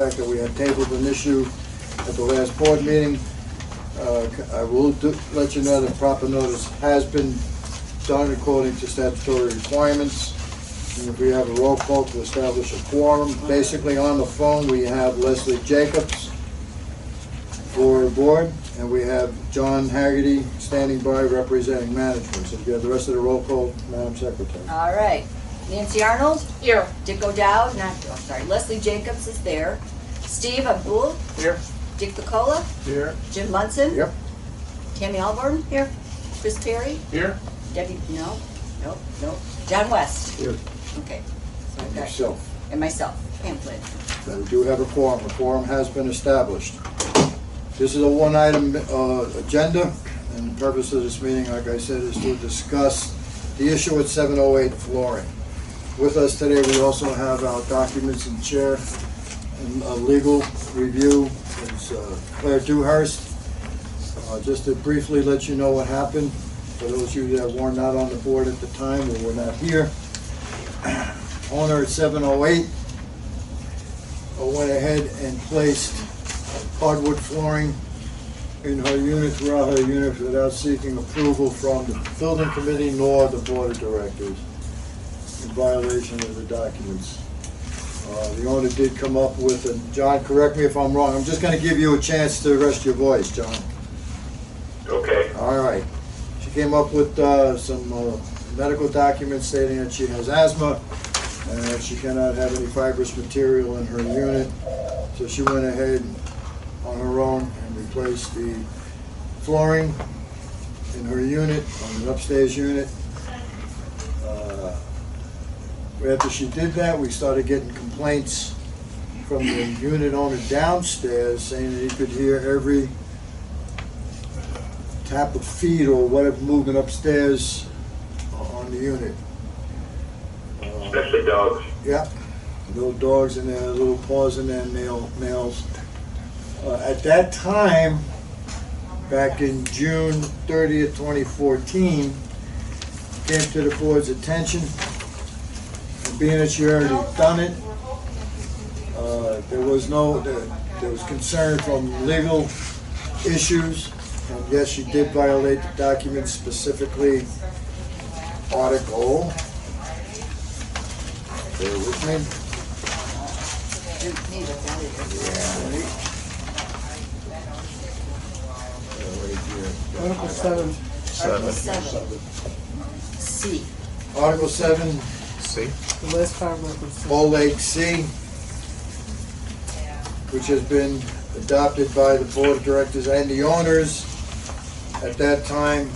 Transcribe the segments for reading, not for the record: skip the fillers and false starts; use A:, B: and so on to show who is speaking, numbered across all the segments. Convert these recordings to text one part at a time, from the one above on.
A: fact that we had tabled an issue at the last board meeting. I will let you know that proper notice has been done according to statutory requirements. And if we have a roll call to establish a quorum, basically on the phone we have Leslie Jacobs for the board, and we have John Haggerty standing by representing management. So if you have the rest of the roll call, Madam Secretary.
B: All right. Nancy Arnold? Here. Dick O'Dowd? Leslie Jacobs is there. Steve Abdul?
A: Here.
B: Dick Picola?
A: Here.
B: Jim Munson?
A: Yep.
B: Tammy Alborn? Here. Chris Perry?
A: Here.
B: Debbie? No. Nope. John West?
A: Here.
B: Okay. So
A: And yourself.
B: And myself. Pamphlet.
A: So we do have a quorum. A quorum has been established. This is a one-item agenda, and the purpose of this meeting, like I said, is to discuss the issue at 708 flooring. With us today, we also have our documents in chair and a legal review is Claire Dewhurst. Just to briefly let you know what happened, for those of you that were not on the board at the time or were not here. Owner at 708 went ahead and placed hardwood flooring in her unit, throughout her unit, without seeking approval from the building committee nor the board of directors, in violation of the documents. The owner did come up with, and John, correct me if I'm wrong, I'm just going to give you a chance to rest your voice, John.
C: Okay.
A: All right. She came up with some medical documents stating that she has asthma and that she cannot have any fibrous material in her unit. So she went ahead on her own and replaced the flooring in her unit, on an upstairs unit. After she did that, we started getting complaints from the unit owner downstairs saying that he could hear every tap of feet or whatever movement upstairs on the unit.
C: Especially dogs.
A: Yeah, little dogs in there, little paws in there, nails. At that time, back in June 30th, 2014, came to the board's attention. And being that she already done it, there was concern from legal issues. And yes, she did violate the documents, specifically Article. Bear with me.
D: Article 7.
B: Article 7. C.
A: Article 7,
D: C. The last paragraph was C.
A: Lake C, which has been adopted by the board of directors and the owners at that time,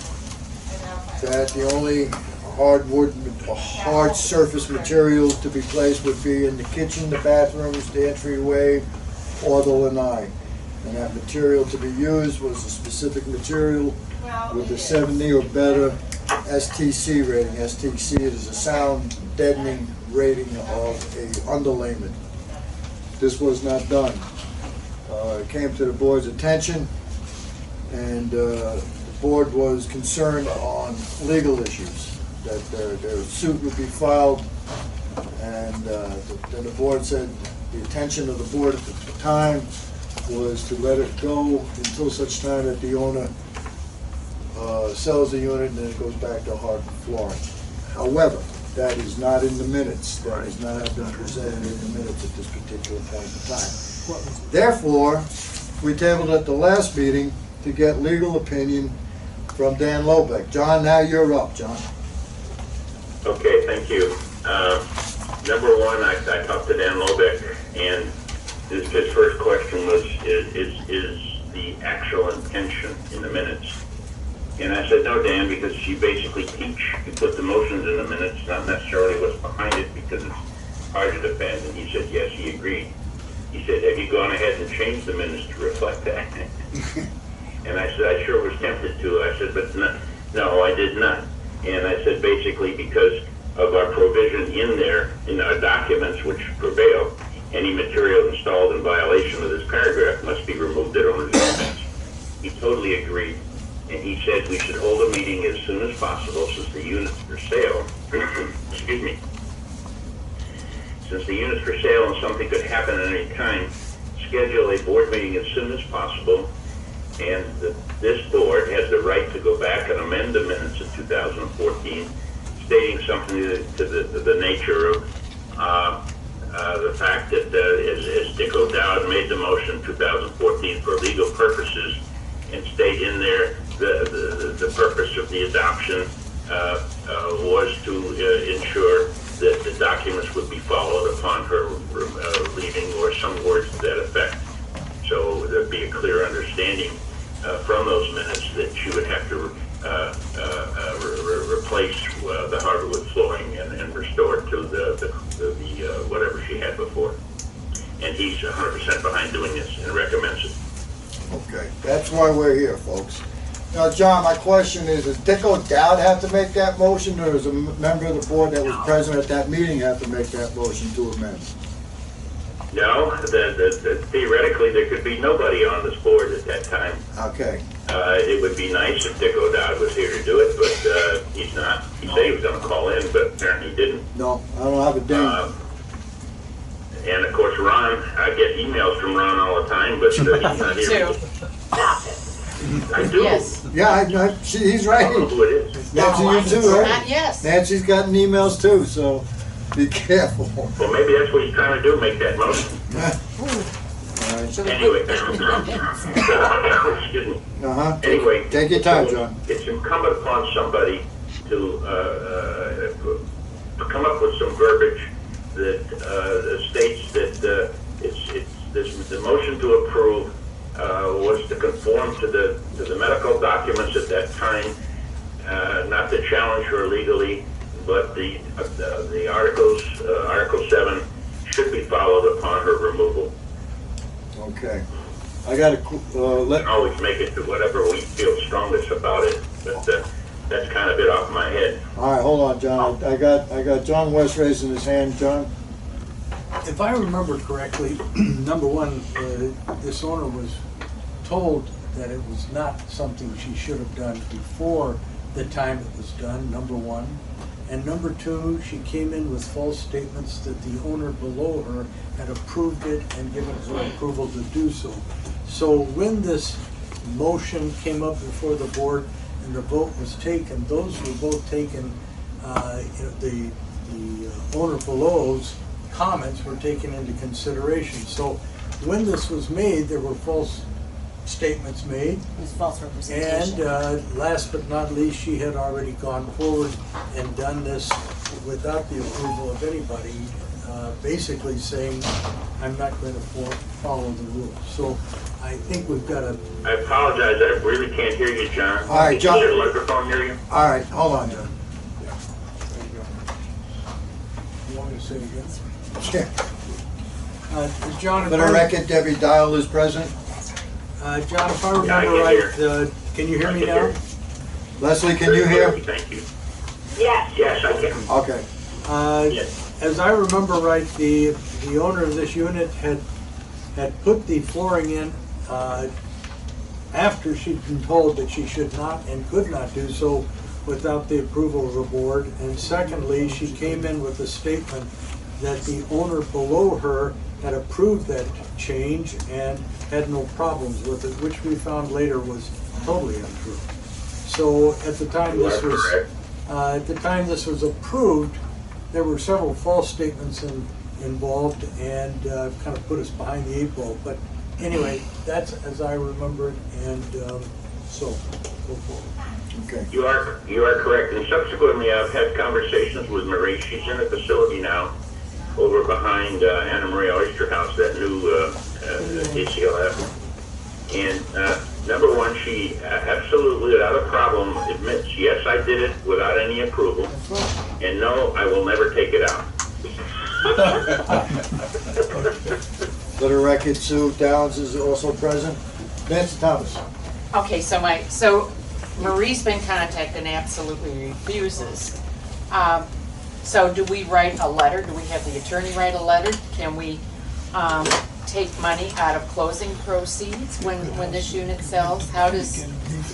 A: that the only hard surface materials to be placed would be in the kitchen, the bathrooms, the entryway, or the lanai. And that material to be used was a specific material with a 70 or better STC rating. STC is a sound deadening rating of a underlayment. This was not done. It came to the board's attention, and the board was concerned on legal issues, that their suit would be filed, and then the board said the intention of the board at the time was to let it go until such time that the owner sells the unit and then it goes back to hard flooring. However, that is not in the minutes. That has not been presented in the minutes at this particular point in time. Therefore, we tabled at the last meeting to get legal opinion from Dan Lobeck. John, now you're up, John.
C: Okay, thank you. Number one, I talked to Dan Lobeck, and his first question was, is the actual intention in the minutes? And I said, no, Dan, because you basically teach, you put the motions in the minutes, not necessarily what's behind it, because it's hard to defend. And he said, yes, he agreed. He said, have you gone ahead and changed the minutes to reflect that? And I said, I sure was tempted to. I said, but no, I did not. And I said, basically, because of our provision in there, in our documents which prevail, any material installed in violation of this paragraph must be removed at owner's expense. He totally agreed. And he said we should hold a meeting as soon as possible since the unit's for sale. Excuse me. Since the unit's for sale and something could happen at any time, schedule a board meeting as soon as possible, and this board has the right to go back and amend the minutes of 2014, stating something to the nature of the fact that as Dick O'Dowd made the motion in 2014 for legal purposes, and state in there the purpose of the adoption was to ensure that the documents would be followed upon her leaving, or some words to that effect. So there'd be a clear understanding from those minutes that she would have to replace the hardwood flooring and restore it to the whatever she had before. And he's 100% behind doing this and recommends it.
A: Okay, that's why we're here, folks. Now, John, my question is, does Dick O'Dowd have to make that motion, or does a member of the board that was present at that meeting have to make that motion to amend?
C: No, theoretically there could be nobody on this board at that time.
A: Okay.
C: It would be nice if Dick O'Dowd was here to do it, but he's not. He said he was going to call in, but apparently he didn't.
A: No, I don't have a date.
C: And of course, Ron, I get emails from Ron all the time, but he's not here. I do.
B: Yes.
A: Yeah, he's
C: I
A: right.
C: don't know who it is.
A: Nancy, you too, right?
B: Yes.
A: Nancy's gotten emails too, so be careful.
C: Well, maybe that's what he's trying to do, make that motion.
A: All right.
C: Anyway, excuse me.
A: Uh-huh.
C: Anyway,
A: Take your time, John.
C: It's incumbent upon somebody to come up with some verbiage that states that the motion to approve was to conform to the medical documents at that time, not to challenge her legally, but the articles, Article 7, should be followed upon her removal.
A: Okay. I got to let.
C: Always make it to whatever we feel strongest about it, but that's kind of it off my head.
A: All right, hold on, John. I got John West raising his hand. John.
E: If I remember correctly, number one, this owner was told that it was not something she should have done before the time it was done, number one. And number two, she came in with false statements that the owner below her had approved it and given her approval to do so. So when this motion came up before the board and the vote was taken, those were both taken, the owner below's comments were taken into consideration. So when this was made, there were false statements made.
B: It was false representation.
E: And last but not least, she had already gone forward and done this without the approval of anybody, basically saying, I'm not going to follow the rules. So I think we've got to...
C: I apologize, I really can't hear you, John.
A: All right, John.
C: Is your microphone near you?
A: All right, hold on, John.
E: You want me to say it again?
A: Yeah.
E: John,
A: For the record, Debbie Dial is present.
E: John, if I remember
C: Yeah, I can
E: right,
C: hear.
E: can you hear
C: I
E: me
C: can
E: now?
C: hear.
A: Leslie, can you hear?
C: Thank you. Yes, I can.
A: Okay.
C: Yes.
E: As I remember right, the owner of this unit had put the flooring in after she'd been told that she should not and could not do so without the approval of the board. And secondly, she came in with a statement that the owner below her had approved that change and had no problems with it, which we found later was totally untrue. So at the time this was approved, there were several false statements involved and kind of put us behind the 8 ball. But anyway, that's as I remember it, and so go forward.
A: Okay.
C: You are correct. And subsequently, I've had conversations with Marie. She's in a facility now over behind Anna Maria Oyster House, that new ACLF. And number one, she absolutely, without a problem, admits, yes, I did it without any approval. And no, I will never take it out.
A: For the record, Sue Downs is also present. Nancy Thomas.
F: Okay, so Marie's been contacted and absolutely refuses. So do we write a letter? Do we have the attorney write a letter? Can we take money out of closing proceeds when this unit sells? How does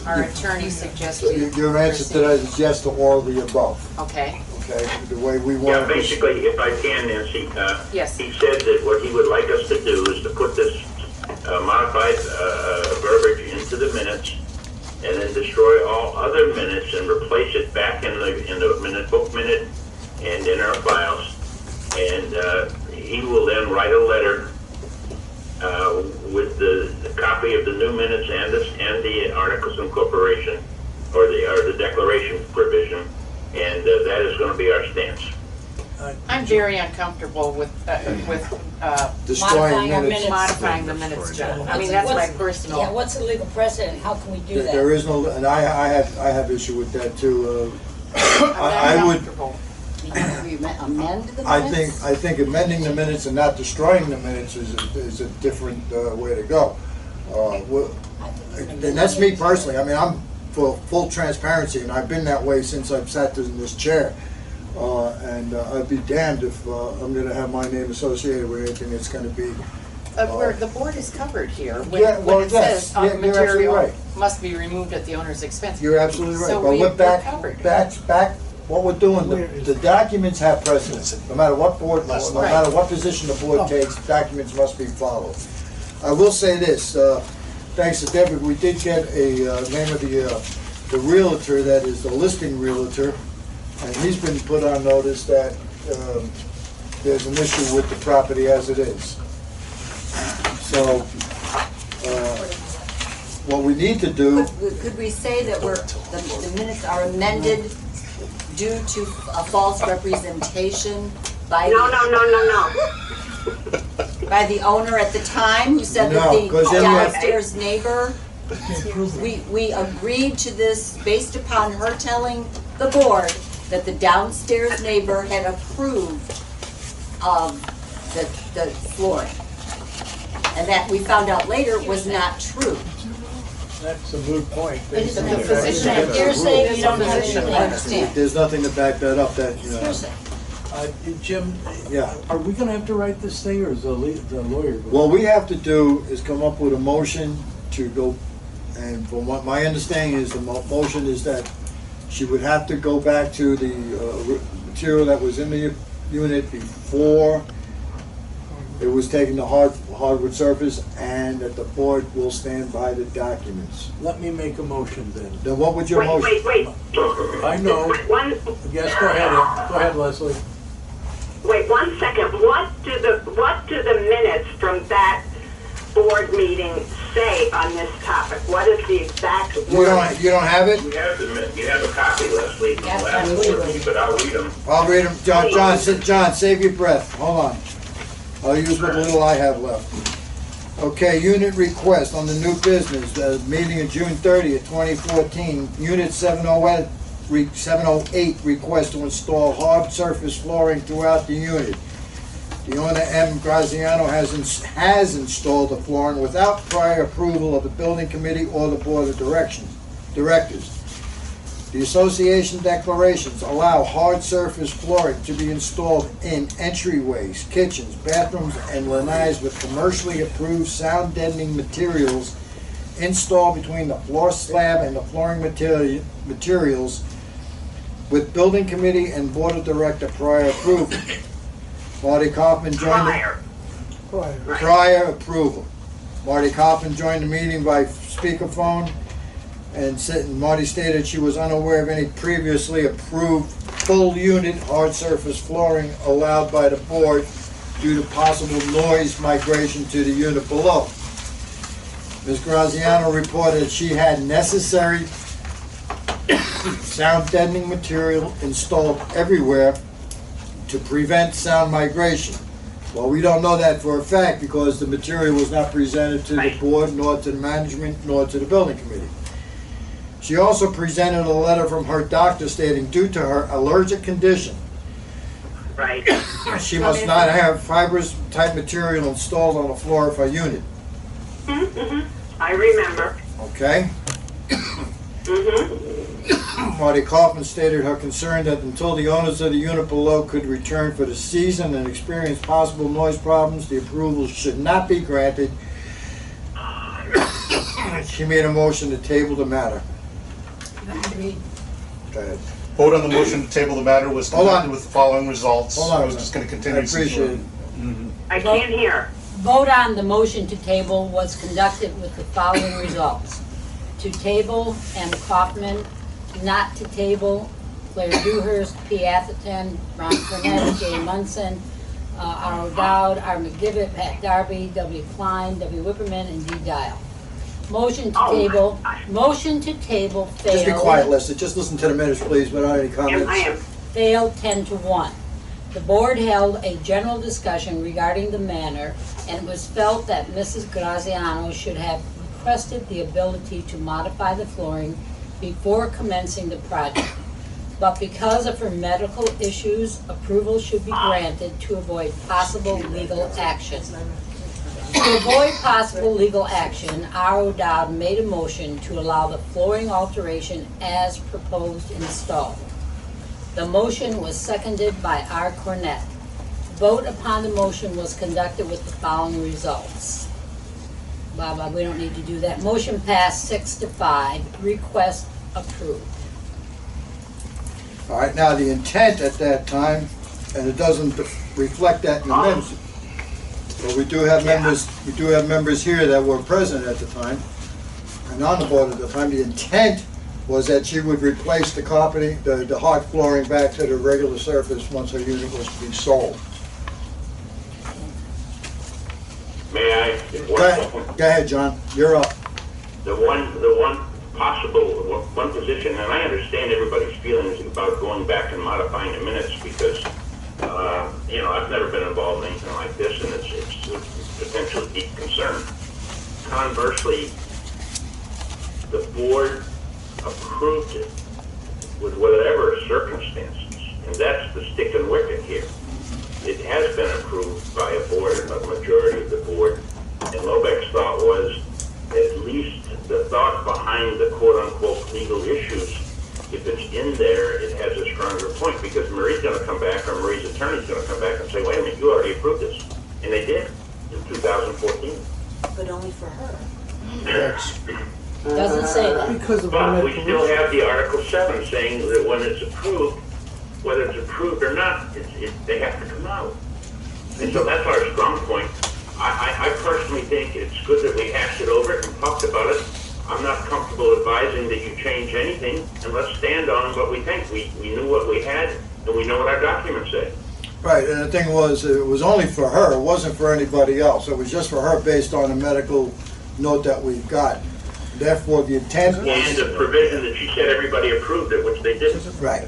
F: our attorney suggest we
A: Your answer to that is yes to all of the above.
F: Okay.
A: Okay, the way we
C: Yeah,
A: want.
C: basically, if I can, Nancy,
F: Yes.
C: he said that what he would like us to do is to put this then destroy all other minutes and replace it back in the book minute and in our files. And he will then write a letter with the copy of the new minutes and the articles of incorporation or the declaration provision, and that is going to be our stance.
F: I'm very uncomfortable with
A: Destroying minutes.
F: modifying the minutes, John. I mean, that's my personal.
G: Yeah, what's the legal precedent? How can we do that?
A: There is no, and I have issue with that too.
F: I'm
A: I would,
F: uncomfortable.
B: We amend the minutes?
A: I think amending the minutes and not destroying the minutes is a different way to go. And that's me personally. I mean, I'm for full transparency, and I've been that way since I've sat in this chair. And I'd be damned if I'm going to have my name associated with anything that's going to be.
F: Where the board is covered here, when,
A: Yeah, well,
F: when it
A: yes,
F: says
A: you're absolutely
F: material
A: right.
F: must be removed at the owner's expense.
A: You're absolutely right.
F: So
A: But
F: we're
A: back,
F: covered.
A: what we're doing, the documents have precedence. No matter what board, no matter what position the board takes, documents must be followed. I will say this, thanks to Deborah, we did get a name of the realtor that is the listing realtor, and he's been put on notice that there's an issue with the property as it is. So, what we need to do,
B: Could we say that the minutes are amended due to a false representation by by the owner at the time, who said that
A: No,
B: the
A: 'cause then you have-
B: downstairs neighbor, we agreed to this based upon her telling the board that the downstairs neighbor had approved of the flooring. And that we found out later was not true.
E: That's a moot point.
G: It's
E: based on
G: a
E: the fact
G: position.
E: that-
G: You're saying you don't have
B: I
G: anything.
B: understand.
A: there's nothing to back that up, that,
G: Seriously.
E: Jim,
A: yeah.
E: are we gonna have to write this thing, or is the lawyer going?
A: What we have to do is come up with a motion to go, and from what my understanding is, the motion is that she would have to go back to the material that was in the unit before it was taken to hardwood surface, and that the board will stand by the documents.
E: Let me make a motion then.
A: Then what would your motion?
H: Wait.
E: I know.
H: One,
E: Yes, go ahead, Leslie.
H: wait 1 second. What do the minutes from that board meeting say on this topic? What is the exact word?
A: You don't have it?
C: You have a copy, Leslie, from
G: Yes,
C: last
G: absolutely.
C: week, but I'll read them.
A: I'll read them. John, save your breath. Hold on. I'll use what little I have left. Okay, unit request on the new business, meeting of June 30th, 2014. Unit 708 request to install hard surface flooring throughout the unit. The owner, M. Graziano, has installed the flooring without prior approval of the building committee or the board of directors. The association declarations allow hard surface flooring to be installed in entryways, kitchens, bathrooms, and lanais with commercially approved sound deadening materials installed between the floor slab and the flooring materials with building committee and board of director prior approval. Marty Kaufman joined prior approval. Marty Kaufman joined the meeting by speakerphone, and Marty stated she was unaware of any previously approved full unit hard surface flooring allowed by the board due to possible noise migration to the unit below. Ms. Graziano reported she had necessary sound deadening material installed everywhere to prevent sound migration. Well, we don't know that for a fact because the material was not presented to the board, nor to the management, nor to the building committee. She also presented a letter from her doctor stating due to her allergic condition,
H: Right.
A: she must not have fibrous type material installed on the floor of her unit.
H: I remember.
A: Okay? Marty Kaufman stated her concern that until the owners of the unit below could return for the season and experience possible noise problems, the approval should not be granted. She made a motion to table the matter. Go ahead.
I: Vote on the motion to table the matter was
A: Hold on.
I: conducted with the following results.
A: Hold on.
I: I was just going to
A: I
I: continue.
A: appreciate it.
H: I can't hear.
G: Vote on the motion to table was conducted with the following results. to table M. Kaufman, not to table Claire Dewhurst, P. Atherton, Ron Burnett, J. Munson, R. O'Dowd, R. McDivitt, Pat Darby, W. Klein, W. Whipperman, and D. Dial. Motion to table failed.
A: Just be quiet, Lester. Just listen to the minutes, please, without any comments.
H: I am.
G: Failed 10-1. The board held a general discussion regarding the manner, and it was felt that Mrs. Graziano should have requested the ability to modify the flooring before commencing the project. But because of her medical issues, approval should be granted to avoid possible legal action. To avoid possible legal action, R. O'Dowd made a motion to allow the flooring alteration as proposed installed. The motion was seconded by R. Cornett. Vote upon the motion was conducted with the following results. We don't need to do that. Motion passed 6-5. Request approved.
A: All right, now the intent at that time, and it doesn't reflect that in the minutes, but we do have members here that were present at the time, and on the board at the time. The intent was that she would replace the carpeting, the hard flooring back to the regular surface once her unit was to be sold.
C: May I?
A: Go ahead, John. You're up.
C: The one possible, one position, and I understand everybody's feelings about going back and modifying the minutes because, I've never been involved in anything like this, and it's potentially deep concern. Conversely, the board approved it with whatever circumstances, and that's the stick and wicket here. It has been approved by a board, a majority of the board, and Lobeck's thought was at least the thought behind the quote-unquote legal issues, if it's in there, it has a stronger point because Marie's going to come back, or Marie's attorney's going to come back and say, wait a minute, you already approved this. And they did in 2014.
B: But only for her.
G: Doesn't say that.
D: Because of
C: But
D: the
C: we still have the Article 7 saying that when it's approved, whether it's approved or not, they have to come out. And so that's our strong point. I personally think it's good that we hashed it over and talked about it. I'm not comfortable advising that you change anything, and let's stand on what we think. We knew what we had, and we know what our documents say.
A: Right, and the thing was, it was only for her. It wasn't for anybody else. It was just for her based on the medical note that we've got. Therefore, the intent was...
C: And the provision that she said everybody approved it, which they didn't.
A: Right.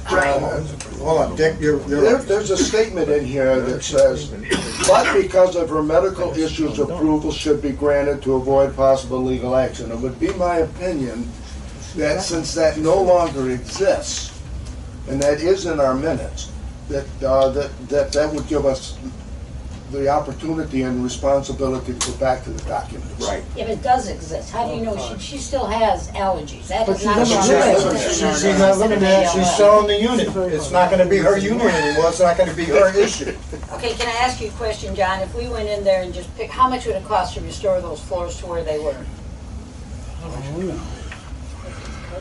A: Hold on, Dick, you're
J: There's a statement in here that says, but because of her medical issues, approval should be granted to avoid possible legal action. It would be my opinion that since that no longer exists, and that is in our minutes, that would give us the opportunity and responsibility to go back to the documents.
A: right.
G: If it does exist, how do you know she still has allergies? That
D: But
G: is
D: she
G: not
D: doesn't
A: She's not limited, she's selling the unit. It's not gonna be her unit anymore, it's not gonna be her issue.
G: Okay, can I ask you a question, John? If we went in there and just picked, how much would it cost to restore those floors to where they were?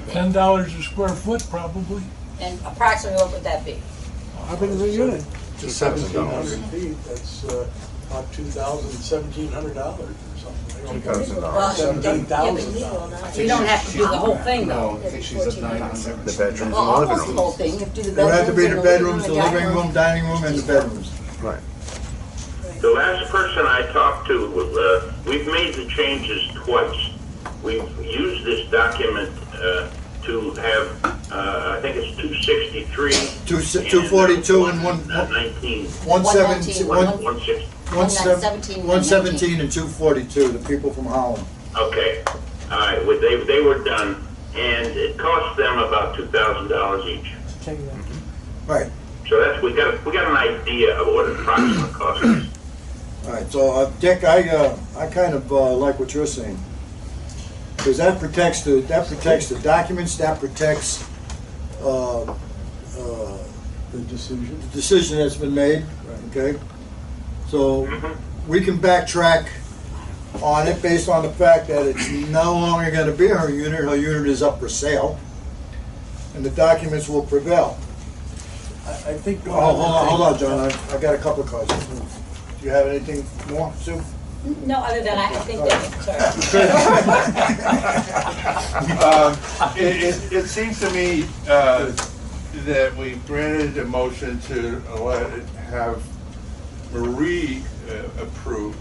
K: $10 a square foot, probably.
G: And approximately what would that be?
D: How big is the unit?
E: Just 1,700 feet, that's about $1,700 or something. $17,000.
G: You don't have to do the whole thing though.
I: I think she's at 900.
J: The bedrooms
B: Well, almost the whole thing. You have to do the
A: It would have to be the bedrooms,
B: and
A: the living room, dining room, and the bedrooms.
J: Right.
C: The last person I talked to, we've made the changes twice. We've used this document to have, I think it's 263.
A: 242 and
C: 19.
A: 117
B: 117
A: and 242, the people from Holland.
C: Okay, all right, well, they were done, and it cost them about $2,000 each.
A: Right.
C: So we got an idea of what an approximate cost is.
A: All right, so Dick, I kind of like what you're saying, because that protects the documents, that protects
E: The decision.
A: the decision that's been made. Okay, so we can backtrack on it based on the fact that it's no longer going to be her unit. Her unit is up for sale, and the documents will prevail.
E: I think.
A: Oh, hold on, John. I got a couple of questions. Do you have anything more, Sue?
G: No, other than I think that, sorry.
L: It seems to me that we granted a motion to have Marie approved.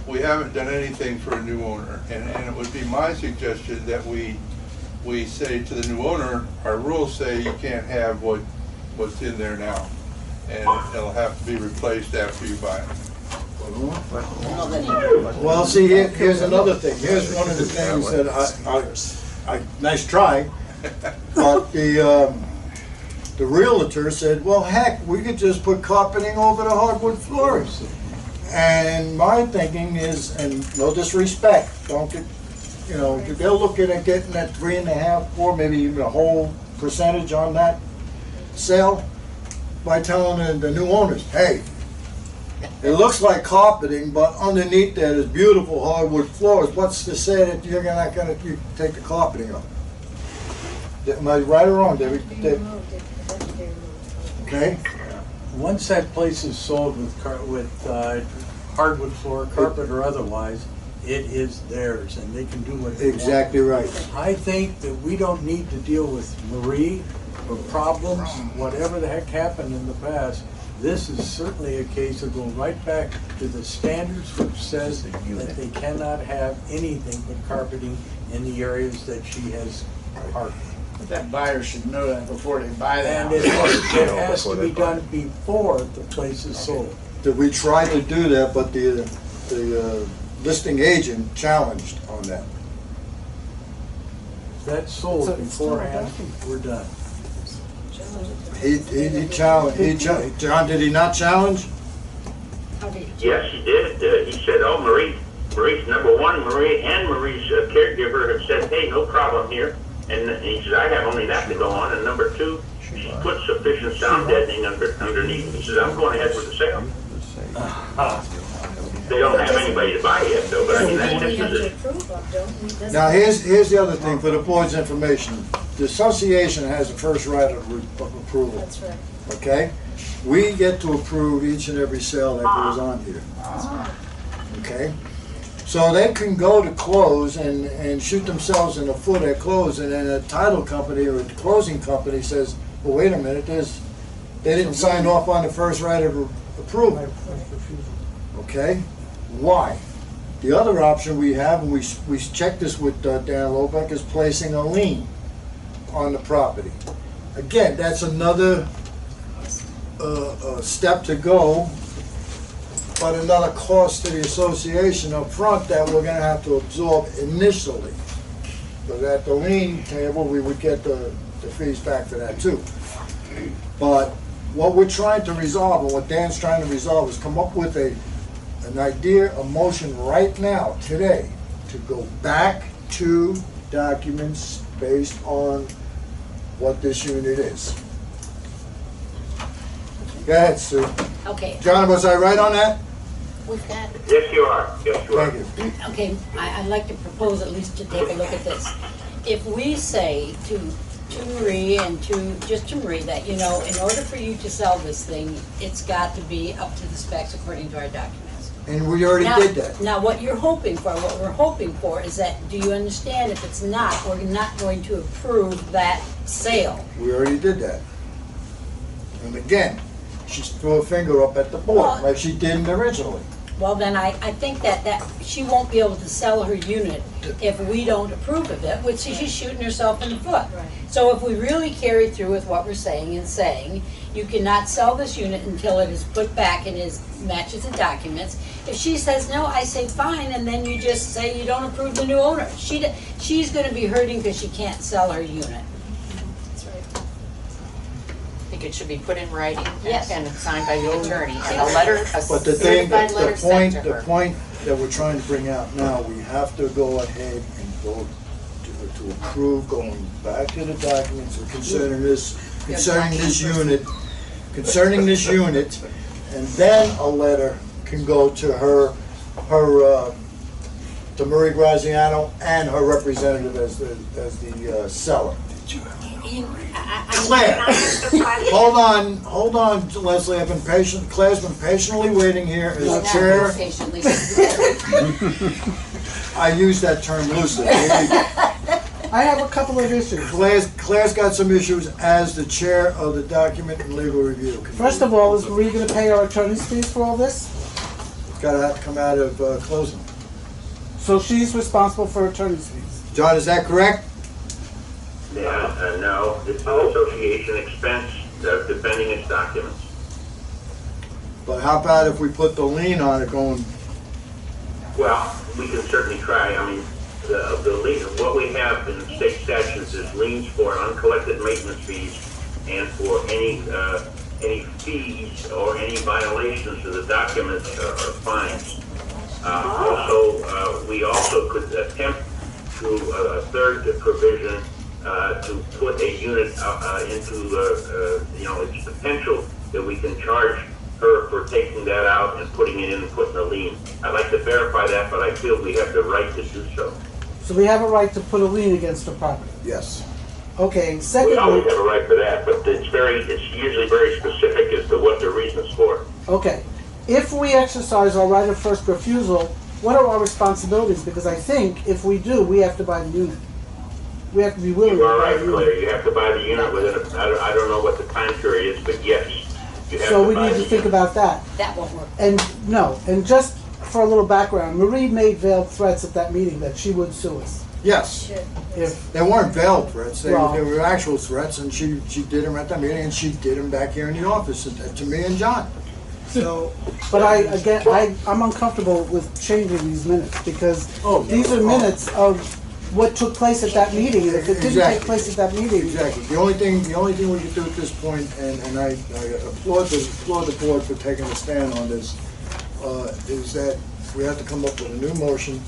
L: We haven't done anything for a new owner, and it would be my suggestion that we say to the new owner, our rules say you can't have what's in there now, and it'll have to be replaced after you buy it.
A: Well, see, here's another thing. Here's one of the things that I nice try, but the realtor said, well, heck, we could just put carpeting over the hardwood floors. And my thinking is, and no disrespect, don't get, you know, they'll look at getting that 3.5, 4, maybe even a whole percentage on that sale by telling the new owners, hey, it looks like carpeting, but underneath that is beautiful hardwood floors. What's to say that you're not going to take the carpeting off? Am I right or wrong, David? Okay.
E: Once that place is sold with hardwood floor, carpet or otherwise, it is theirs, and they can do what they want.
A: Exactly right.
E: I think that we don't need to deal with Marie or problems, whatever the heck happened in the past. This is certainly a case of going right back to the standards which says that they cannot have anything but carpeting in the areas that she has parked.
D: That buyer should know that before they buy that.
E: And it has to be done before the place is sold.
A: That we tried to do that, but the listing agent challenged on that.
E: If that's sold beforehand, we're done.
A: He challenged. John, did he not challenge?
C: Yes, he did. He said, "Oh, Marie's number one. Marie's caregiver have said, hey, no problem here." And he said, "I have only that to go on." And number two, she's put sufficient sound deadening underneath. He says, "I'm going ahead with the sale." They don't have anybody to buy yet, though. But I mean, that's
A: Now, here's the other thing for the board's information. The association has the first right of approval.
G: That's right.
A: Okay? We get to approve each and every sale that goes on here. Okay? So they can go to close and shoot themselves in the foot at close, and then a title company or a closing company says, well, wait a minute, they didn't sign off on the first right of approval. Okay? Why? The other option we have, and we checked this with Dan Lobeck, is placing a lien on the property. Again, that's another step to go, but another cost to the association up front that we're going to have to absorb initially. But at the lien table, we would get the fees back for that too. But what we're trying to resolve, and what Dan's trying to resolve, is come up with an idea, a motion right now, today, to go back to documents based on what this unit is. Go ahead, Sue.
G: Okay.
A: John, was I right on that?
G: We've got,
C: yes, you are. Yes, you are.
A: Thank you.
G: okay, I'd like to propose at least to take a look at this. If we say to Marie and to Marie that, you know, in order for you to sell this thing, it's got to be up to the specs according to our documents.
A: And we already did that.
G: Now, what we're hoping for is that, do you understand, if it's not, we're not going to approve that sale.
A: We already did that. And again, she threw a finger up at the board,
G: Well,
A: like she didn't originally.
G: Well, then I think that she won't be able to sell her unit if we don't approve of it, which she's shooting herself in the foot.
B: Right.
G: So if we really carry through with what we're saying and saying, you cannot sell this unit until it is put back and matches the documents. If she says no, I say fine, and then you just say you don't approve the new owner. She's going to be hurting because she can't sell her unit.
B: That's right.
F: I think it should be put in writing
G: Yes.
F: and signed by the attorney, and a letter, a
A: But the thing,
F: certified letter sent to
A: the
F: her.
A: point that we're trying to bring out now, we have to go ahead and go to approve, going back to the documents and concerning this unit, and then a letter can go to her, to Marie Graziano and her representative as the seller. Claire,
H: Can I ask a question?
A: hold on, Leslie, Claire's been patiently waiting here as
B: Not
A: chair.
B: patiently.
A: I use that term loosely.
M: I have a couple of issues.
A: Claire's got some issues as the chair of the Document and Legal Review.
M: First of all, is Marie gonna pay our attorney's fees for all this?
A: It's gotta have to come out of closing.
M: So she's responsible for attorney's fees.
A: John, is that correct?
C: Yeah, no, it's an association expense, defending its documents.
A: But how about if we put the lien on it going,
C: Well, we can certainly try. I mean, the lien, what we have in state statutes is liens for uncollected maintenance fees and for any fees or any violations of the documents are fines. We also could attempt through a third provision to put a unit into, it's potential that we can charge her for taking that out and putting it in and putting a lien. I'd like to verify that, but I feel we have the right to do so.
M: So we have a right to put a lien against the property.
A: yes.
M: Okay,
C: We
M: secondly,
C: always have a right for that, but it's usually very specific as to what the reason's for.
M: okay, if we exercise our right of first refusal, what are our responsibilities? Because I think if we do, we have to buy the unit. We have to be willing to
C: You are
M: buy
C: right,
M: the unit.
C: Claire, you have to buy the unit within I don't know what the time period is, but yes, you have
M: So
C: to
M: we
C: buy
M: need
C: the
M: to think
C: unit.
M: about that.
B: That won't work.
M: And no, and just for a little background, Marie made veiled threats at that meeting that she would sue us.
A: Yes.
M: If,
A: They weren't veiled threats, they
M: Well-
A: were actual threats, and she did them at the meeting, and she did them back here in the office to me and John.
M: so, but I'm uncomfortable with changing these minutes because
A: Oh,
M: these are minutes of what took place at that meeting. And if it didn't
A: Exactly.
M: take place at that meeting,
A: Exactly. The only thing we can do at this point, and I applaud the board for taking a stand on this, is that we have to come up with a new motion,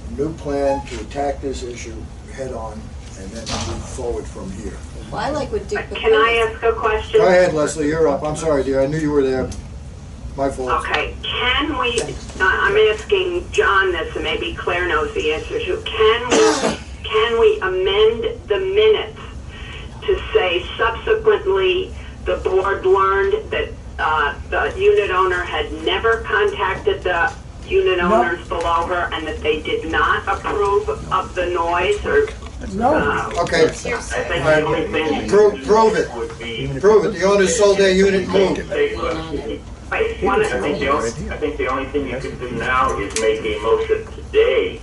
A: a new plan to attack this issue head on, and then move forward from here.
B: Well, I like what Dick.
H: Can I ask a question?
A: Go ahead, Leslie, you're up. I'm sorry, dear, I knew you were there. My fault.
H: Okay, can we, I'm asking John this, and maybe Claire knows the answer to, can we amend the minutes to say subsequently the board learned that the unit owner had never contacted the unit owners below her and that they did not approve of the noise or?
M: no.
A: Okay,
C: I think the only thing
A: prove it.
C: would be.
A: Prove it. The owner sold their unit, moved.
H: Wait,
C: I think the only thing you can do now is make a motion today.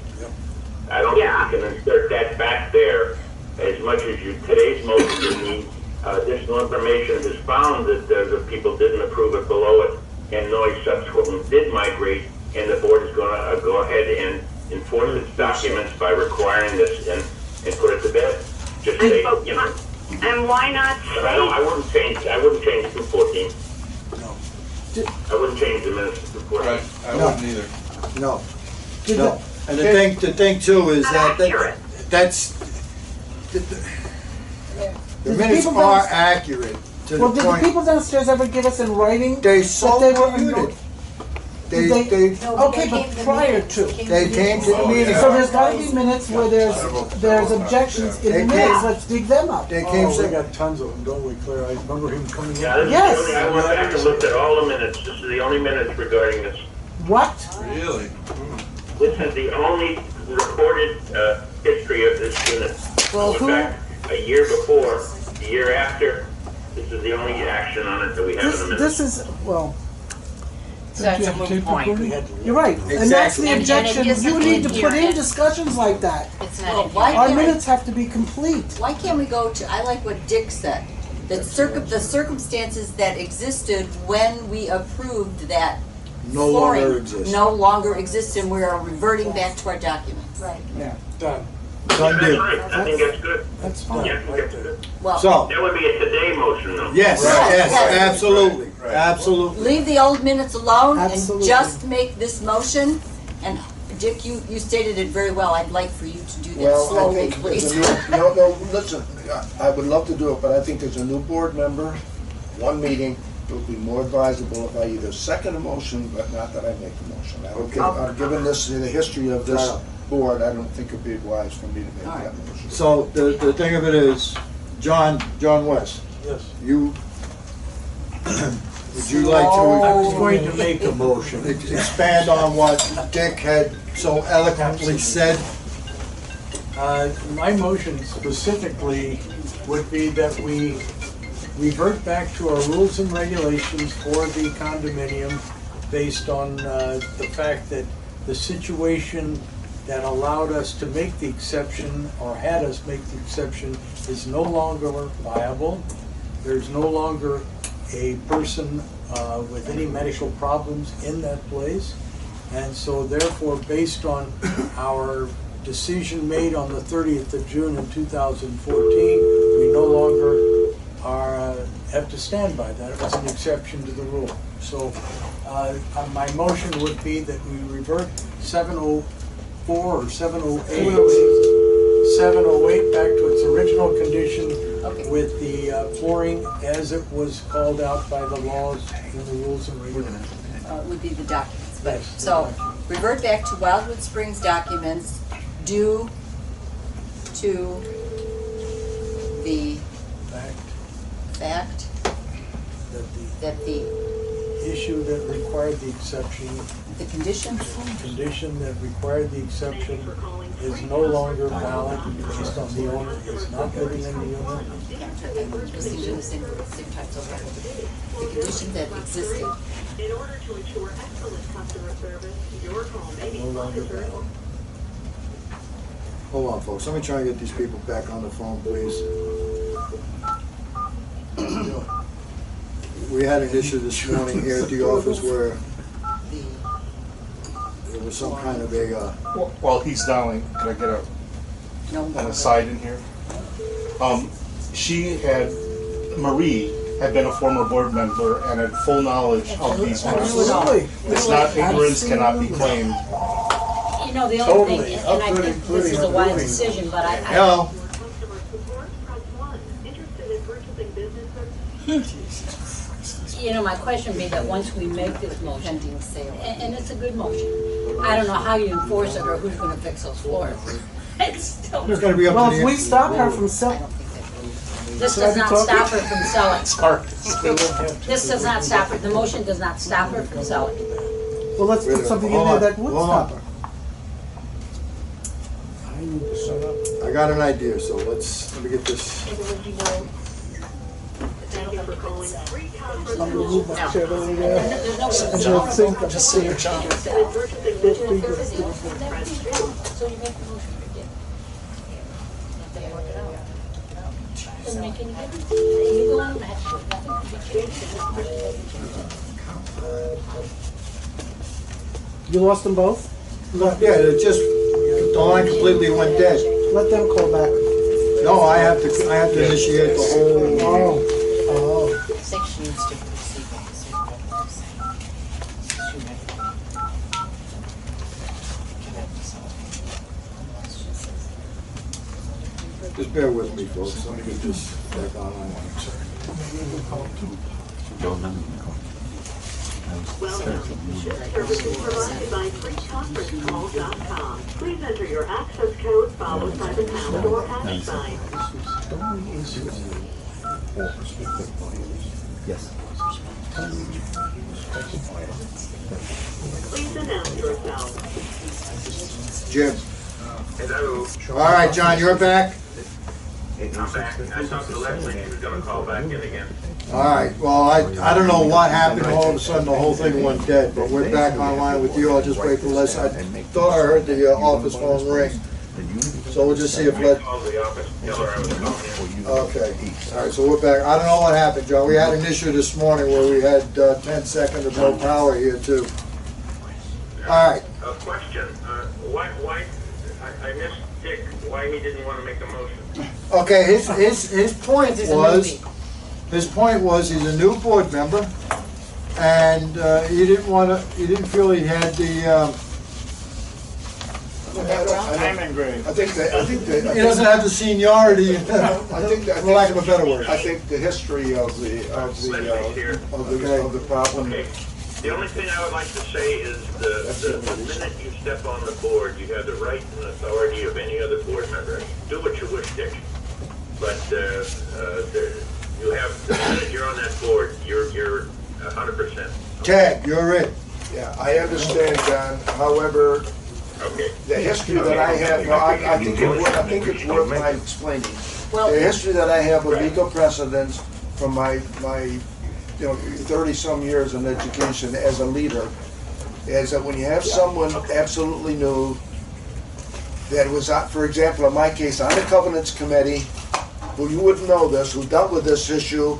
C: I don't
H: Yeah.
C: think you can insert that back there as much as today's motion would need. Additional information has found that the people didn't approve it below it, and noise subsequently did migrate, and the board is gonna go ahead and enforce its documents by requiring this and put it to bed. Just say, you know.
H: and why not
C: I
H: say,
C: wouldn't change 214. I wouldn't change the minutes to 214.
L: Right, I
A: No.
L: wouldn't either.
A: No,
M: Did
A: no. And the thing too is
H: Not
A: that,
H: accurate.
A: that's, the
M: Did
A: minutes
M: people
A: are
M: down-
A: accurate to the
M: Well, did the
A: point.
M: people downstairs ever give us in writing?
A: They
M: that
A: sold
M: they
A: the
M: were
A: unit. They
B: No,
M: Okay,
B: they
M: but
B: came to the
M: prior
B: meeting.
M: to.
A: They came to the meeting.
M: So there's gotta be minutes where there's objections in the
A: They
M: minutes,
A: can't.
M: let's dig them up.
A: They came,
E: Oh, we got tons of them, don't we, Claire? I remember him coming in.
C: Yeah, this is
M: Yes.
C: the only, I went back and looked at all the minutes. This is the only minutes regarding this.
M: What?
L: Really?
C: This is the only recorded history of this unit.
M: Well,
C: I went back a year before, a year after. This is the only action on it that we have in the minutes.
M: This is, well,
F: So that's a moot point.
M: you're right, and that's the
A: Exactly.
F: And
M: objection,
F: it isn't
M: you need to
F: in
M: put
F: here.
M: in discussions like that.
F: It's
B: Well,
F: not in
B: why
F: here.
M: Our
B: can't we-
M: minutes have to be complete.
B: Why can't we go to, I like what Dick said, that the circumstances that existed when we approved that
A: no
B: flooring
A: longer exists.
B: no longer exist, and we are reverting back to our documents. Right.
E: Yeah, done.
A: Done
C: That's
A: deal.
C: right. I think that's good.
M: That's fine.
C: Yeah, I think that's good.
B: Well,
A: So,
C: That would be a today motion, though.
A: yes,
B: Right.
A: yes,
B: Right.
A: absolutely, absolutely.
B: leave the old minutes alone and
M: Absolutely.
B: just make this motion. And Dick, you stated it very well. I'd like for you to do that
J: Well, I
B: slowly,
J: think,
B: please.
J: no, listen, I would love to do it, but I think as a new board member, one meeting, it would be more advisable if I either second a motion, but not that I make the motion. Given this, the history of this board, I don't think it'd be wise for me to make that motion.
A: So the thing of it is, John West,
E: Yes.
A: you, would you like
E: I
A: to
E: was going to make a motion.
A: expand on what Dick had so eloquently said?
E: My motion specifically would be that we revert back to our rules and regulations for the condominium based on the fact that the situation that allowed us to make the exception, or had us make the exception, is no longer viable. There's no longer a person with any medical problems in that place. And so therefore, based on our decision made on the 30th of June in 2014, we no longer have to stand by that. It was an exception to the rule. So my motion would be that we revert 704 or 708, 708 back to its original condition with the flooring as it was called out by the laws and the rules and regulations.
B: Would be the documents. But,
E: Yes,
B: so, revert back to Wildwood Springs documents due to the fact that the
E: issue that required the exception,
B: the condition
E: that required the exception is no longer valid based on the owner is not living in the unit.
B: listening to the same time, so the condition that existed
H: In order to ensure excellent customer service, your call may be
E: No longer
H: monitored.
E: valid.
A: Hold on, folks, let me try and get these people back on the phone, please. We had an issue this morning here at the office where there was some kind of a,
I: While he's dialing, can I get an aside in here? Marie had been a former board member and had full knowledge of these matters. It's not, ignorance cannot be claimed.
G: You know, the only thing, and I think this is a wise decision, but I,
A: hello?
H: Customer support, press 1. Interested in purchasing business?
G: you know, my question would be that once we make this motion,
B: pending sale.
G: and it's a good motion, I don't know how you enforce it or who's gonna fix those floors. It's still,
A: It's gonna be up
M: Well,
A: to
M: if
A: the.
M: we stop her from selling,
G: this does not stop her from selling.
I: Sorry.
G: This does not stop her, the motion does not stop her from selling.
M: well, let's put something in there that would
A: Hold
M: stop
A: on.
M: her.
A: I got an idea, so let me get this.
H: Thank you for calling free conference
M: I'm gonna
H: call.
M: move my chair over there.
G: There's no way.
M: I'm gonna think of
I: Just sit here, John.
H: Interested in purchasing business services? Press 2.
G: So you make the motion again. If they work it out. Doesn't make any difference. You go on, nothing can be changed.
M: You lost them both?
A: Yeah, it just, the line completely went dead.
M: Let them call back.
A: No, I have to initiate the whole.
M: Oh.
F: I think she needs to receive it, so what they're saying. She might.
A: Just bear with me, folks, let me get this back online.
H: Welcome. This service is provided by freeconferencecall.com. Please enter your access code followed by the pound or hash sign.
N: Yes.
H: Please announce yourself.
A: Jim.
C: Hello,
A: All right, John, you're back?
C: I'm back. I talked to Leslie, she was gonna call back in again.
A: All right, well, I don't know what happened, all of a sudden the whole thing went dead, but we're back online with you, I'll just wait for Les. I thought I heard the office phone ring, so we'll just see if Les.
C: Call the office, tell her I was calling you.
A: Okay, all right, so we're back. I don't know what happened, Joe. We had an issue this morning where we had 10 seconds of no power here too. All right,
C: A question, why, I missed Dick, why he didn't wanna make a motion?
A: okay, his point was he's a new board member, and he didn't feel he had the,
D: I'm grade.
J: I think that.
A: he doesn't have the seniority,
J: For
A: lack of a better word.
J: I think the history of the problem.
C: Okay, the only thing I would like to say is the minute you step on the board, you have the right and authority of any other board member. Do what you wish, Dick. you have, you're on that board, you're 100%.
A: Tag, you're it.
J: Yeah, I understand, John. However,
C: Okay.
J: the history that I have, no, I think it's worth my explaining.
B: Well,
J: The history that I have with legal precedents from my 30-some years in education as a leader is that when you have someone absolutely new that was, for example, in my case, on the covenants committee, who you wouldn't know this, who dealt with this issue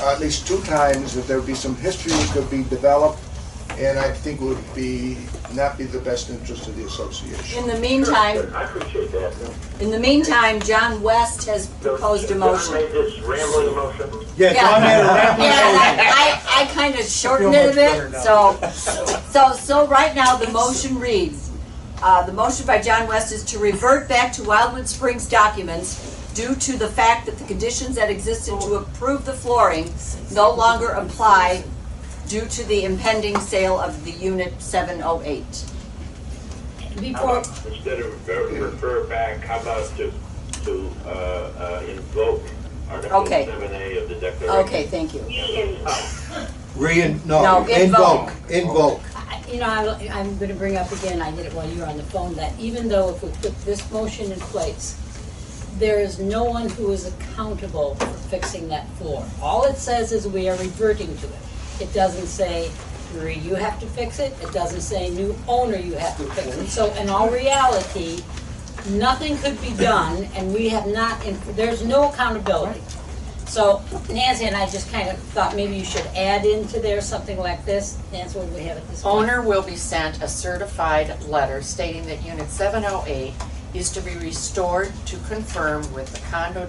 J: at least 2 times, that there would be some history that could be developed, and I think it would not be the best interest of the association.
B: in the meantime,
C: I appreciate that.
B: in the meantime, John West has proposed a motion.
C: John made this rambling motion.
A: Yeah, John made a rambling
B: Yeah,
A: motion.
B: and I kind of shortened it a bit, so right now the motion reads, the motion by John West is to revert back to Wildwood Springs documents due to the fact that the conditions that existed to approve the flooring no longer apply due to the impending sale of the unit 708.
G: Before,
C: Instead of refer back, how about to invoke Article
B: Okay.
C: 7A of the Declaration?
B: Okay, thank you.
A: No,
B: invoke.
A: invoke.
G: I'm going to bring up again, I did it while you were on the phone, that even though if we put this motion in place, there is no one who is accountable for fixing that floor. All it says is we are reverting to it. It doesn't say, Marie, you have to fix it. It doesn't say, new owner, you have to fix it. So in all reality, nothing could be done, and we have not, there's no accountability. So Nancy and I just kind of thought maybe you should add into there something like this. Nancy, what do we have at this point?
F: Owner will be sent a certified letter stating that Unit 708 is to be restored to confirm with the condo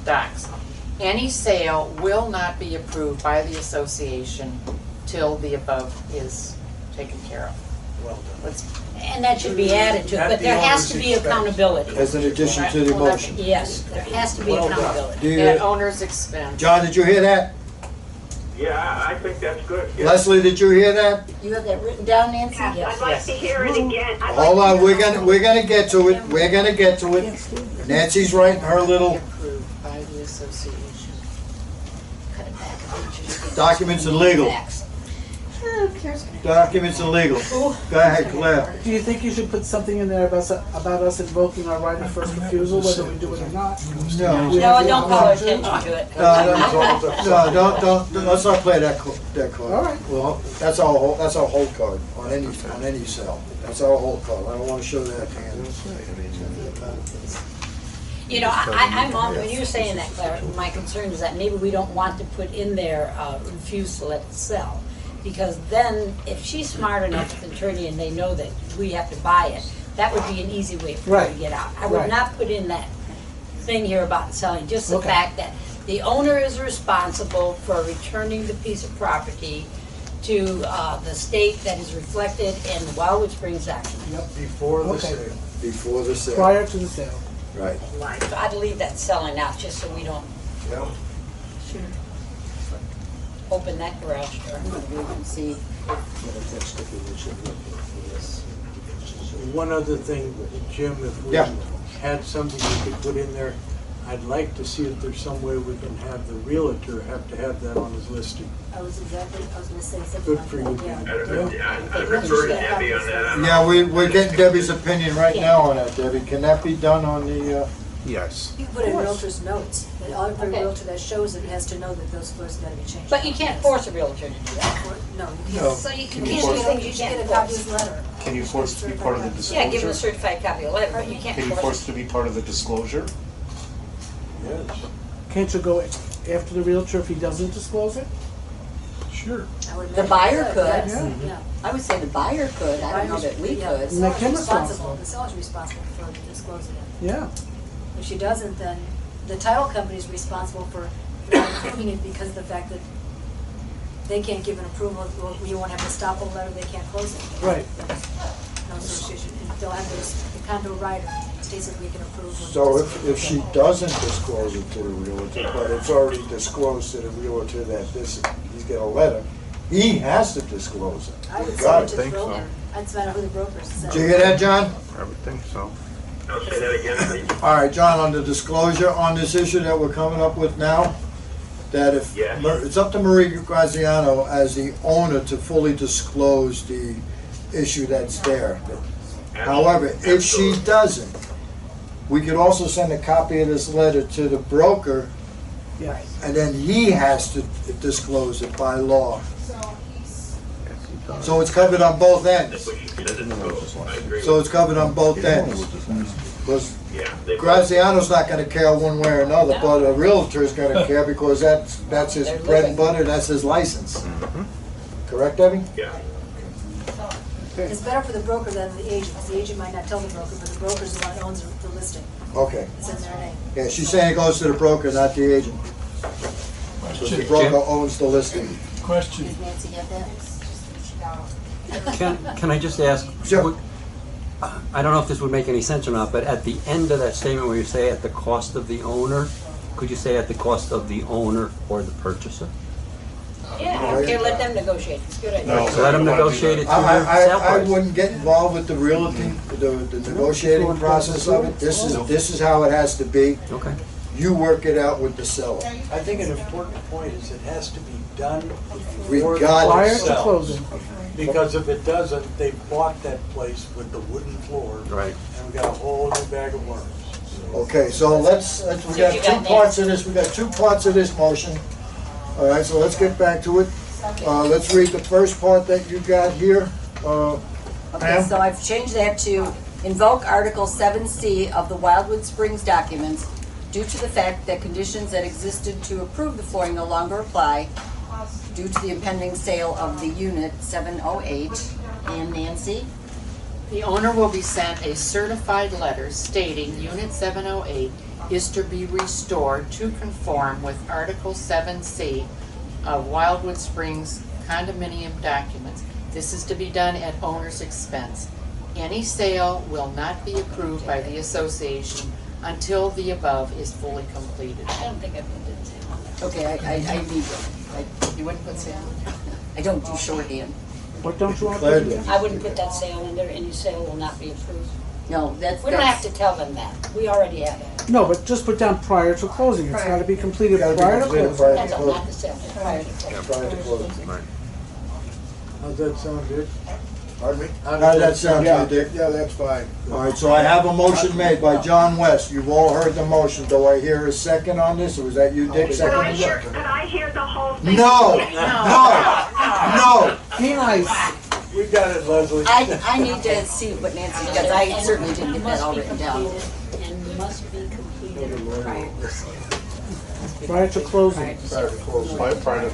F: docs. Any sale will not be approved by the association till the above is taken care of.
E: Well done.
G: And that should be added to it, but there has to be accountability.
A: As an addition to the motion.
G: Yes, there has to be
E: Well done.
G: accountability.
F: At owner's expense.
A: John, did you hear that?
C: Yeah, I think that's good. Yeah.
A: Leslie, did you hear that?
B: You have that written down, Nancy?
H: Yes, I'd like to hear it again.
A: Hold on, we're gonna get to it. We're gonna get to it. Nancy's writing her little
F: Approved by the association.
G: Cut it back a bit.
A: documents and legal. Documents and legal. Go ahead, Claire.
M: Do you think you should put something in there about us invoking our right of first refusal, whether we do it or not?
A: No.
M: We
G: No,
M: have the
G: don't call
M: option.
G: attention to it.
A: No, don't, let's not play that card.
M: All right.
A: Well, that's our hold card on any sale. That's our hold card. I don't wanna show that hand.
G: I'm on, when you're saying that, Claire, my concern is that maybe we don't want to put in there, refuse to let it sell. Because then, if she's smart enough as an attorney and they know that we have to buy it, that would be an easy way for her to get out. I would
M: Right.
G: not put in that thing here about selling, just the
M: Okay.
G: fact that the owner is responsible for returning the piece of property to the state that is reflected in the Wildwood Springs Act.
E: Yep, before the
M: Okay.
E: sale.
A: Before the sale.
M: Prior to the sale.
A: Right.
G: So I'd leave that selling out, just so we don't open that garage door.
B: We can see.
E: One other thing, Jim, if we
A: Yeah.
E: had something we could put in there, I'd like to see if there's some way we can have the realtor have to have that on his listing.
N: I was gonna say something
E: Good
N: like
E: for
N: that,
E: you,
N: yeah.
C: I'd refer to Debbie on that.
A: Yeah, we're getting Debbie's opinion right now on that, Debbie. Can that be done on the,
I: Yes.
N: You can put in realtor's notes, that every
G: Okay.
N: realtor that shows it has to know that those floors gotta be changed.
G: But you can't force a realtor to do that.
N: No, you
A: No.
N: can't.
G: So you
I: Can
G: can't
I: you
G: do
I: force-
G: things
N: You
G: you
N: should get
G: can't
N: a copy
G: force.
N: of his letter.
I: Can you force to be part of the
G: Yeah,
I: disclosure?
G: give him a certified copy of the letter, but you can't
I: Can you
G: force
I: force
G: it.
I: to be part of the disclosure?
E: Yes.
M: Can't you go after the realtor if he doesn't disclose it?
E: Sure.
N: I would
B: The
N: imagine
B: buyer
N: he
B: could.
N: yes,
M: Yeah.
N: yeah.
B: I would say the buyer could, I don't know that we
N: Yeah,
B: could.
N: The
M: Make him
N: seller's responsible,
M: responsible.
N: the seller's responsible for disclosing it.
M: Yeah.
N: If she doesn't, then the title company's responsible for not approving it because of the fact that they can't give an approval, you won't have a stop letter, they can't close it.
M: Right.
N: No association, and they'll have the condo rider states that we can approve. when
A: so
N: it's-
A: if she doesn't disclose it to the realtor, but it's already disclosed to the realtor that he's got a letter, he has to disclose it.
N: I would
A: Got
N: say
A: it.
N: to throw them, I'd find out who the brokers is.
A: Did you hear that, John?
I: I would think so.
C: I'll say that again, please.
A: All right, John, on the disclosure on this issue that we're coming up with now, that if,
C: Yes.
A: it's up to Marie Graziano as the owner to fully disclose the issue that's there. However, if she doesn't, we could also send a copy of this letter to the broker,
M: Yes.
A: and then he has to disclose it by law. So it's covered on both ends.
C: We should send it to both. I agree.
A: So it's covered on both ends. Because
C: Yeah. they-
A: Graziano's not gonna care one way or another, but a realtor's gonna care because that's his bread and butter, that's his license. Correct, Debbie?
C: Yeah.
N: It's better for the broker than the agent, because the agent might not tell the broker, but the broker's the one that owns the listing.
A: Okay.
N: It's in their name.
A: Yeah, she's saying it goes to the broker, not the agent. So the broker owns the listing.
K: Question.
B: Does Nancy have that?
O: Can I just ask?
A: Sure.
O: I don't know if this would make any sense or not, but at the end of that statement where you say at the cost of the owner, could you say at the cost of the owner or the purchaser?
G: Yeah, okay, let them negotiate, it's a good idea.
I: No.
O: So let them negotiate it to
A: I
O: their sale price.
A: wouldn't get involved with the realty, the negotiating process of it. This is how it has to be.
O: Okay.
A: You work it out with the seller.
E: I think an important point is it has to be done before the
A: Regardless.
M: Prior
E: sale.
M: to closing.
E: Because if it doesn't, they bought that place with the wooden floor.
O: Right.
E: And we got a whole new bag of worms. So-
A: Okay, so we got
G: you
A: two
G: got
A: parts of this, we got two parts of this motion. All right, so let's get back to it. Let's read the first part that you got here.
B: Okay,
A: Pam?
B: so I've changed that to invoke Article 7C of the Wildwood Springs documents due to the fact that conditions that existed to approve the flooring no longer apply due to the impending sale of the unit 708. And Nancy?
F: The owner will be sent a certified letter stating Unit 708 is to be restored to conform with Article 7C of Wildwood Springs condominium documents. This is to be done at owner's expense. Any sale will not be approved by the association until the above is fully completed.
G: I don't think I put that sale on there.
B: Okay, I need it.
F: You wouldn't put sale?
B: I don't do shorthand.
M: What don't you want to
A: Declared
M: do?
A: it.
G: I wouldn't put that sale in there, any sale will not be approved.
B: No, that's.
G: We don't have to tell them that, we already have it.
M: No, but just put down prior to closing. It's got to be completed
A: Gotta be
M: prior to
A: completed
M: closing.
A: prior to
G: That's all,
A: closing.
G: not the sale, prior to closing.
A: Prior to closing.
E: How's that sound, Dick?
J: Pardon me?
E: How
A: How does that sound to
J: Yeah,
A: you, Dick?
J: yeah, that's fine.
A: All right, so I have a motion made by John West. You've all heard the motion. Do I hear a second on this, or was that you, Dick,
H: Could I
A: second?
H: hear the whole thing?
A: No, no.
M: Be nice.
E: We got it, Leslie.
B: I need to see what Nancy, because I certainly didn't get that all written down.
G: And must be completed prior to sale.
M: Prior to closing.
I: Prior to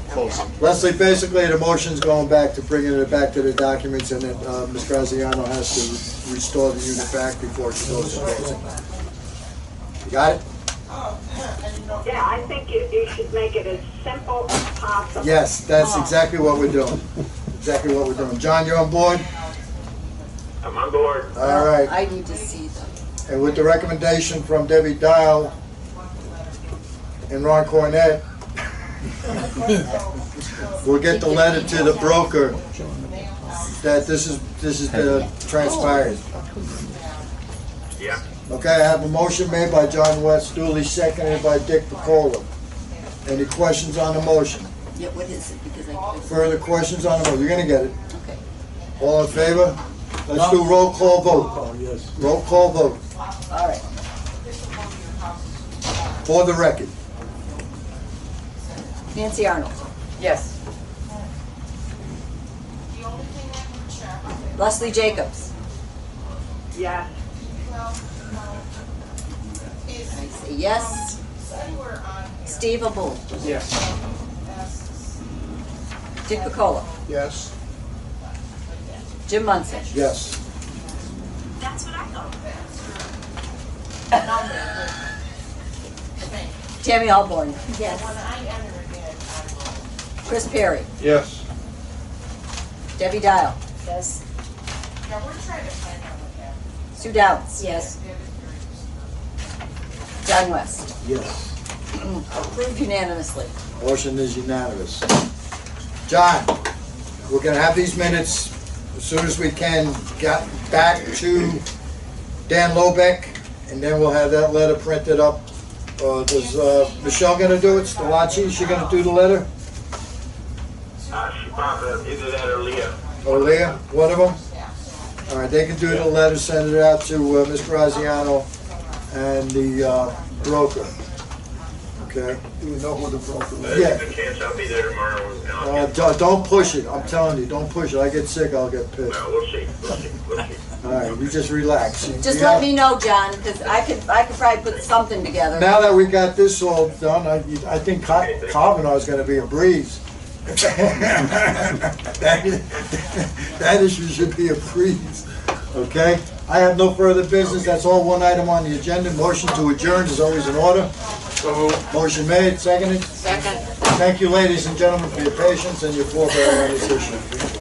I: closing.
A: Leslie, basically, the motion's going back to bringing it back to the documents, and then Ms. Graziano has to restore the unit back before she goes to closing. You got it?
H: Yeah, I think you should make it as simple as possible.
A: Yes, that's exactly what we're doing. Exactly what we're doing. John, you're on board?
C: I'm on board.
A: All right.
B: I need to see them.
A: And with the recommendation from Debbie Dial and Ron Cornett, we'll get the letter to the broker that this is transpired.
C: Yeah.
A: Okay, I have a motion made by John West, duly seconded by Dick Picola. Any questions on the motion?
B: Yeah, what is it? Because I.
A: Further questions on the motion? You're gonna get it.
B: Okay.
A: All in favor? Let's do roll call vote.
E: Oh, yes.
A: Roll call vote.
B: All right.
A: For the record.
B: Nancy Arnold.
F: Yes.
B: Leslie Jacobs.
H: Yes.
B: I say yes. Steve Abul.
D: Yes.
B: Dick Picola.
J: Yes.
B: Jim Munson.
A: Yes.
H: That's what I thought.
B: Tammy Alborn.
G: Yes.
B: Chris Perry.
L: Yes.
B: Debbie Dial.
G: Yes.
B: Sue Downs.
G: Yes.
B: John West.
E: Yes.
B: Approved unanimously.
A: Motion is unanimous. John, we're gonna have these minutes as soon as we can. Get back to Dan Lobeck and then we'll have that letter printed up. Is Michelle gonna do it? Stellaci, is she gonna do the letter?
C: She probably, either that or Leah.
A: Or Leah, one of them? All right, they can do the letter, send it out to Ms. Graziano and the broker. Okay?
J: Do we know who the broker is?
A: Yeah.
C: There's a good chance I'll be there tomorrow. And I'll get,
A: Don't push it, I'm telling you, don't push it. I get sick, I'll get pissed.
C: well, we'll see, we'll see, we'll see.
A: All right, you just relax.
B: Just let me know, John, because I could probably put something together.
A: Now that we got this all done, I think Kavanaugh's gonna be a breeze. That issue should be a breeze, okay? I have no further business, that's all one item on the agenda. Motion to adjourn is always in order. Motion made, seconded.
F: Second.
A: Thank you, ladies and gentlemen, for your patience and your forbearance on this issue.